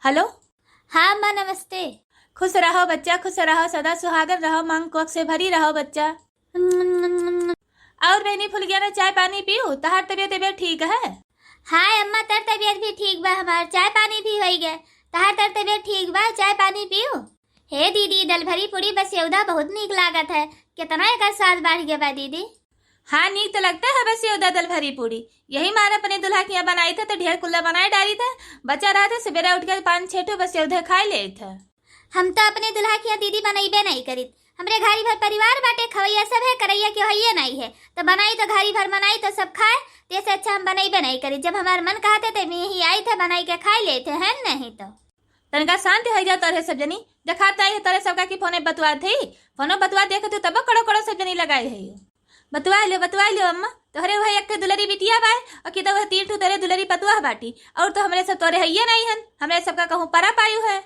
Hello. हाँ अम्मा नमस्ते। खुश रहो बच्चा, खुश रहो, सदा सुहागन रहो, मांग कोख से भरी रहो बच्चा। और बहनी फुलगिया ने चाय पानी पियो, तहार तबियत ठीक है? हाँ अम्मा तर तबियत भी ठीक बा, हमार चाय पानी भी हो गए। तहार तर तबियत ठीक बा, चाय पानी पियो। हे दीदी, दल भरी पूरी बस यौदा बहुत नीक लागत है। कितना एक स्वाद बढ़ गया बा दीदी। हाँ नीक तो लगता है बस ये दल भरी पूरी। यही मारा अपने दुल्हा की यहाँ बनाई था तो ढेर कुल्ला बनाए डाली था। बच्चा रहा था सवेरे उठ कर 5-6 ठो बस उधर खा ले था। हम तो अपने दुल्हा की यहाँ दीदी बनाईबे नहीं करी। हमरे घारी भर परिवार बाटे, खवैया सब है, करैया क्यों है नहीं है तो बनाई तो घारी भर बनाई तो सब खाए। जैसे अच्छा हम बनाईबे नहीं करी। जब हमारे मन कहते थे मैं यही आई थे बनाई के खा लेते हैं, नहीं तो तनका शांति हो जाता है। सब जनी दिखाता है तारे सबका की फोने बतवा थी। फोनो बतवा देखे तो तब कड़ो कड़ो सब जनी लगाई है। बतवा लो अम्मा। तोहरे वह एक दुलरी बिटिया बा और कि तो वह 3 ठो तेरे दुलरी पतुआ बाटी और तो हमरे सब तोरे है नहीं हन। हमरे सबका कहूँ परा पायु है।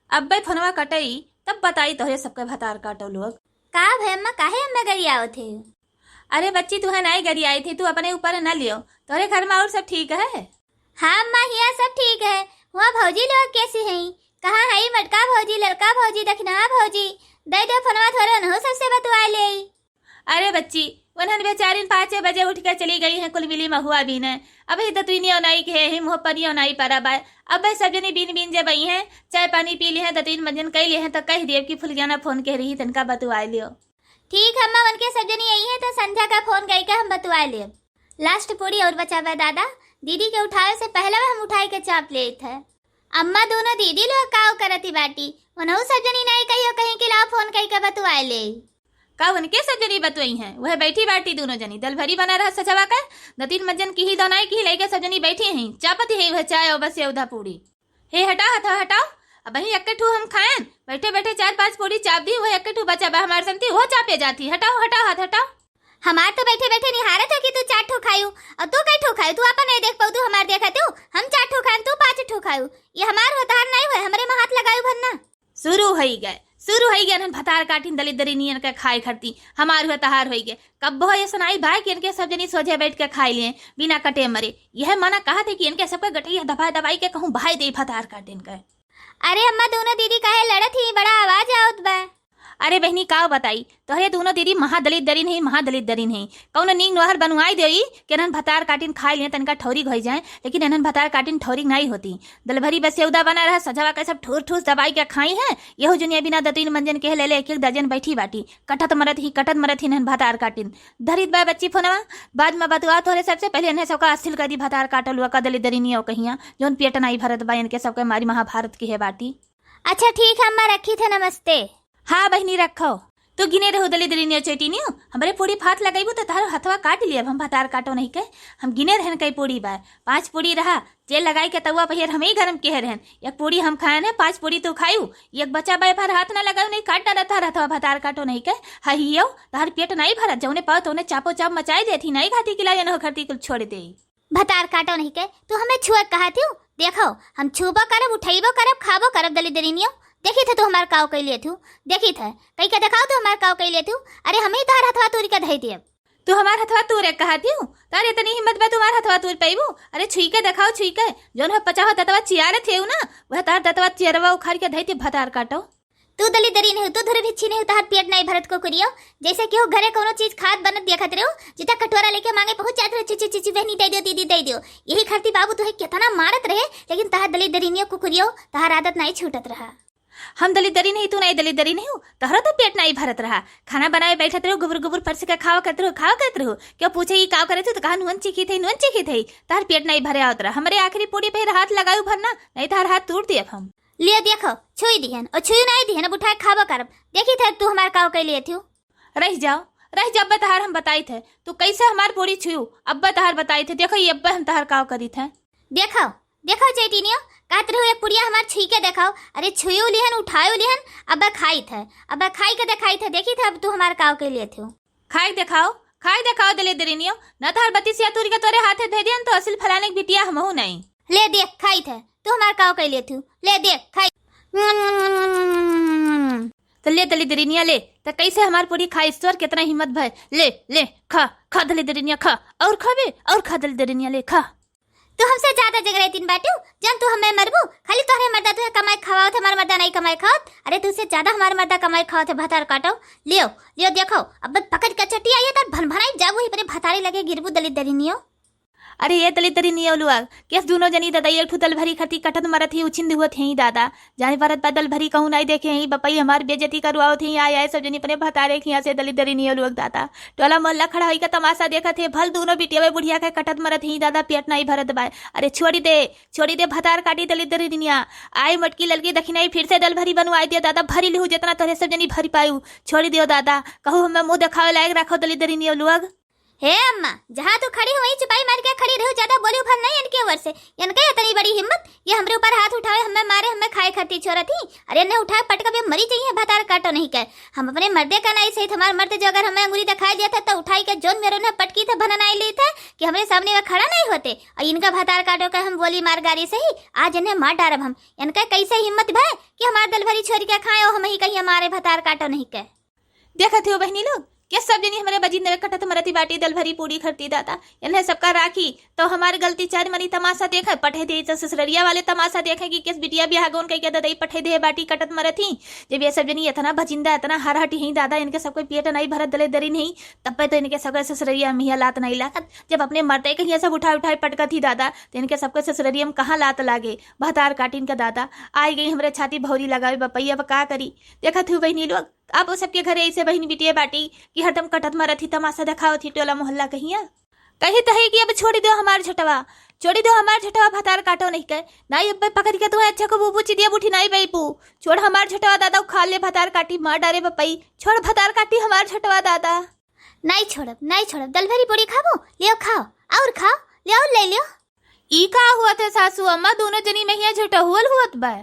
अब भाई फोनवा कटई तब बताई तोहरे सबके भतार काटो लोग का भाई अम्मा काहे अम्मा गरियाओ थे। अरे बच्ची तुहे नहीं गरी आई थी, तू अपने ऊपर न लियो। तोहरे घर में और सब ठीक है? हाँ अम्मा यहाँ सब ठीक है। वहाँ भौजी लोग कैसे हैं? कहाँ है मटका भौजी, लड़का भौजी, दक्षिणा भौजी? दे दो फोनवा थोड़ा न हो सबसे बतवा ले। अरे बच्ची उन्हन बेचारी 5 बजे उठ कर चली गई है कुल मिली महुआ भी न। अभी तो तुई नहीं के है मुँह पर नहीं परा बाय। अब भाई सब जनी बीन बीन जब आई है, चाय पानी पी ली है, 2-3 मंजन कई लिए हैं तो कह देव की फुलगियाना फोन कह रही तनका बतवा लियो। ठीक है अम्मा, उनके सब जनी आई है तो संध्या का फोन करके हम बतवा ले। लास्ट पूरी और बचा हुआ दादा दीदी के उठाए से पहले हम उठाई के चाप ले थे। अम्मा दोनों दीदी लोग काव करती बाटी, उन्हों सब जनी नहीं कहियो कहीं के लाओ फोन करके बतवा ले। का उनके सब जनी बतवाई हैं, वह बैठी बाटी दोनों जनी दल भरी बना रहा सचवा कर 2-3 मंजन की ही दोनाई की लेके सब जनी बैठी हैं चापती है वह चाय और बस ये उधा पूरी। हे हटाओ अब वही इकट्ठू हम खाएं। बैठे बैठे 4-5 पूरी चाप दी, वह इकट्ठू बचा बा हमारे संती वो चापे जाती। हटाओ हाथ हटाओ। हमार तो बैठे बैठे निहारत है कि तू 4 ठो खायू और तू कई ठो खायू। तू अपन नहीं देख पाऊ, तू हमार देखा तू हम 4 ठो खाएं तू 5 ठो खायू। ये हमार होतार नहीं हुए, हमरे में हाथ लगायू भरना। शुरू हो गए नन भतार काटिन दलित दरी नियन के खाए खरती हमार हुए तहार हो गए। कब हो ये सुनाई भाई कि इनके सब जनी सोझे बैठ के खाई लिए बिना कटे मरे। यह मना कहा थे कि इनके सबके गठिया दबाई के कहूँ भाई दे भतार काटिन के। अरे अम्मा दोनों दीदी काहे लड़त ही, बड़ा आवाज आवत बा। अरे बहनी का बताई तोहरे दोनों दीदी महादलित दरी नहीं कौन नींग नोहर बनवाई देई कि इन्हन भतार काटिन खाई लिए तनका ठौरी हो जाए, लेकिन इन्हन भतार काटिन ठौरी नहीं होती। दल भरी बस यौदा बना रहा सजवा के सब ठूस ठूस दबाई के खाई है। यहो जुनिया बिना 2-3 मंजन के ले 1-1 दर्जन बैठी बाटी कटत मरत ही इन्हन भतार काटिन धरित बा बच्ची फोनवा। बाद में बतवा तोहरे सबसे पहले इन्हें सबका अस्थिल कर दी भतार काटल हुआ का दलित दरी नहीं हो कहिया जोन पेट नहीं भरत बा इनके सबके मारी महाभारत की है बाटी। अच्छा ठीक है अम्मा, रखी थे, नमस्ते। हाँ बहनी रखो। तो गिने रहो दली दरी नियो चेटी नियो हमरे पूरी फात लगाईबू तो तारो हथवा काट लिया। हम भतार काटो नहीं के हम गिने रहन कई पूरी बार 5 पूरी रहा जेल लगाई के तवा पहिर हम ही गरम के रहन। एक पूरी हम खाए ने 5 पूरी तो खायू। एक बच्चा बाय भर हाथ ना लगाऊ नहीं काट रहता रहता भतार काटो नहीं के हइयो तार पेट नहीं भरत जौने पाओ तोने चापो चाप मचाई देती नहीं खाती किला न खरती कुल छोड़ दे। भतार काटो नहीं के तू हमें छुआ कहा थी। देखो हम छुबो करब, उठैबो करब, खाबो करब दली दरी नियो। देखी थे तू हमार काव कई लिए थू, देखी थे कई का दिखाओ तू हमार काव कई लिए थू। अरे हमें तार हथवा तूरी का धई दिए। तू हमार हथवा तूर एक कहा थी तारे इतनी हिम्मत बा तुम्हार हथवा तूर पैबू। अरे छुई के दिखाओ छुई के जोन है 50 दतवा चियारे थे ना वह तार दतवा चियरवा उखाड़ के धई थी भतार काटो। तू दली दरी नहीं, तू धुर भिच्छी नहीं, तार पेट नहीं भरत को करियो। जैसे कि हो घरे कोनो चीज खाद बनत देखत रहो जिता कटोरा लेके मांगे पहुंच जात रहे चिची चिची बहनी दे दियो दीदी दे दियो। यही खरती बाबू तुहे कितना मारत रहे, लेकिन तार दली दरी नहीं कुकुरियो तार आदत नहीं छूटत रहा। हम दलित दरी नहीं, तू नहीं दलित दरी नहीं हो, तहरा तो पेट नहीं भरत रहा। खाना बनाए बैठत रहो गुबर गुबर फर्श के खावा करते रहो। क्यों पूछे ही काव करे तो कहा नुन चिखी थे तार पेट नहीं भरे आवत रहा। हमरे आखिरी पूरी पे हाथ लगाऊ भरना नहीं तार हाथ तोड़ दिए हम। ले देखो छुई दिहन और छुई नहीं दिहन, अब उठाए खावा करब। देखी थे तू हमार काव के लिए थी। रह जाओ अब्बा तहार हम बताई थे तू कैसे हमार पूरी छुयू। अब्बा तहार बताई थे देखो ये अब्बा हम तहार काव करी थे। देखो चेटिनियो कहत रहो एक पुड़िया हमार छुई के देखाओ। अरे छुयू लिहन उठायो लिहन अब्बा खाई के दिखाई थे। देखी थे अब तू हमार काव के लिए थी। खाई दिखाओ दले दरिनियो न तार बत्तीस या तूरी का तोरे हाथे दे दियन तो असल फलाने बिटिया हमहू नहीं। ले देख खाई थे तू हमार काव के लिए थी। ले देख खाई तो ले दली दरिनिया ले तो कैसे हमार पूरी खाई स्वर कितना हिम्मत भय। ले खा दली दरिनिया खा और खावे और खा दली दरिनिया ले खा। तू हमसे ज्यादा जग रही तीन बाटू जन तू हमें मरबू खाली तोहरे मर्दा तुहे कमा हमारे मर्दा नहीं कमाई खात। अरे तुझसे ज्यादा हमारे मर्दा कमाई खात है भतार काटो। लियो लियो देखो अब पकड़ के चट्टी आई है तो भन भनाई जाब वही पर भतारी लगे गिरबू दलित दरिनियो। अरे ये दलित दरी नहीं लुआ केस दोनों जनी दादा एक दल भरी खती कटत मरत ही उछिंद हुआ थे दादा जाने परत पैदल भरी कहूँ नहीं देखे ही बपई हमार बेजती करवाओ थे आए आए सब जनी अपने भतारे खिया से दलित दरी नहीं लुआ दादा टोला मोहल्ला खड़ा हुई का तमाशा देखा थे भल दोनों बिटिया बुढ़िया के कटत मरत ही दादा पेट नहीं भरत बाय। अरे छोड़ी दे भतार काटी दलित दरी निया आई मटकी ललकी दखिनाई फिर से दल भरी बनवाई दिया दादा भरी लिहू जितना तोरे सब जनी भरी पायू छोड़ी दियो दादा कहूँ हमें मुंह दिखावे लायक रखो दलित दरी नहीं लुआ। हे अम्मा जहाँ तू खड़ी हो वहीं चुपाई मार के खड़ी रहो, ज्यादा बोली भर नहीं इनके ओर से। इनका इतनी बड़ी हिम्मत ये हमरे ऊपर हाथ उठाए हमें मारे हमें खाए खाती छोरा थी। अरे ने उठाए पटका भी मरी चाहिए भतार काटो नहीं कर। हम अपने मर्दे का नहीं सही हमारे मर्द जो अगर हमें अंगुली दिखाई दिया था तो उठाई के जोन मेरे ने पटकी थे भना नहीं ली थे कि हमारे सामने में खड़ा नहीं होते और इनका भतार काटो का हम बोली मार गाड़ी से ही आज इन्हें मार डारब हम। इनका कैसे हिम्मत भाई कि हमारे दल भरी छोरी के खाए और हम ही कहीं हमारे भतार काटो नहीं कर। देखा थे वो बहनी लोग क्या सब जनी हमारे बजिंदे में कटत मरती बाटी दल भरी पूरी खरती दाता इन्हें सबका राखी तो हमारी गलती चार मनी तमाशा देखा पठे दे तो ससुररिया वाले तमाशा देखे कि किस बिटिया बियाह गोन कह के दादा पठे दे बाटी कटत मरती जब ये सब जनी इतना बजिंदा इतना हरहटी ही दादा इनके सबको पेट नहीं भरत दले दरी नहीं तब पे तो इनके सबके ससुररिया मियाँ लात नहीं लागत जब अपने मरते कहीं सब उठाए पटकत ही दादा तो इनके सबके ससुररिया में कहाँ लात लागे भतार काटिन का दादा आई गई हमारे छाती भौरी लगावे बपैया अब का करी देखा थी बहनी लोग अब सबके घरे ऐसे बहनी बिटिया बाटी कि हरदम कटत मरत ही तमाशा दिखाओ थी टोला मोहल्ला कहिया कही तो है कि अब छोड़ी दो हमार झटवा भतार काटो नहीं कर नहीं अब पकड़ के तो अच्छा को बूबू चिड़िया बूठी नहीं बैपू छोड़ हमार झटवा दादा खा ले भतार काटी मार डारे बपई छोड़ भतार काटी हमार झटवा दादा नहीं छोड़ब दल भरी पूरी खाबो लियो खाओ और खाओ लियो ले लियो। ई का हुआ थे सासू अम्मा दोनों जनी में ही झटा हुआ हुत बा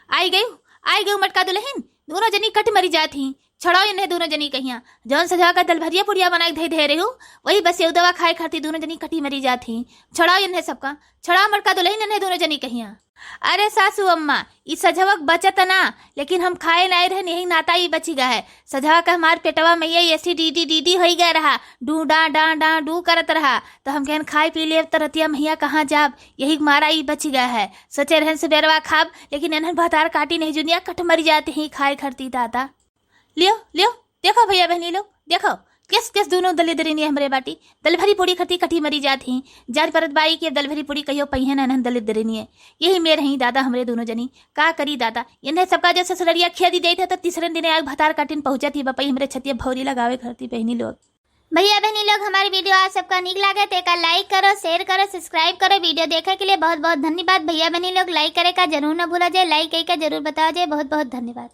आई गई मटका दुल्हन दोनों जनी कट मरी जाती छड़ाओ इन्हें दोनों जनी कहिया जौन सजा कर दल भरिया पुड़िया बनाई धे रहे हो वही बस ये दवा खाए खाती दोनों जनी कटी मरी जाती छड़ाओ इन्हें सबका छड़ाओ मटका दुल्हन इन्हें दोनों जनी कहिया। अरे सासू अम्मा ई सजवक बचत ना लेकिन हम खाए नहीं रहे यही नाता ही बची गया है सजवा का हमार पेटवा में ये ऐसी डी हो गया रहा डू डा डू करत रहा तो हम कहन खाए पी ले तरतिया मैया कहाँ जाब यही मारा ही बच गया है सोचे रहन से बेरवा खाब लेकिन इन्हें भतार काटी नहीं जुनिया कट मरी जाती ही खाए खरती दादा। लियो देखो भैया बहनी लोग देखो किस दोनों दले दरिनी हमरे बाटी दल भरी पूरी खती कटी मरी जाती जार परत बाई के दल भरी पूरी कहियो पहिन अनहन दलित दरिनी है यही मेरे ही दादा हमरे दोनों जनी का करी दादा इन्हें सबका जो ससुररिया खेदी दे थे तो तीसरे दिन आग भतार काटिन पहुंचा थी बपई हमरे छतिया भौरी लगावे करती बहनी लोग। भैया बहनी लोग हमारी वीडियो आज सबका निक लगे तो एक लाइक करो शेयर करो सब्सक्राइब करो वीडियो देखने के लिए बहुत बहुत धन्यवाद। भैया बहनी लोग लाइक करे का जरूर न भूला जाए लाइक करके जरूर बताओ जाए बहुत बहुत धन्यवाद।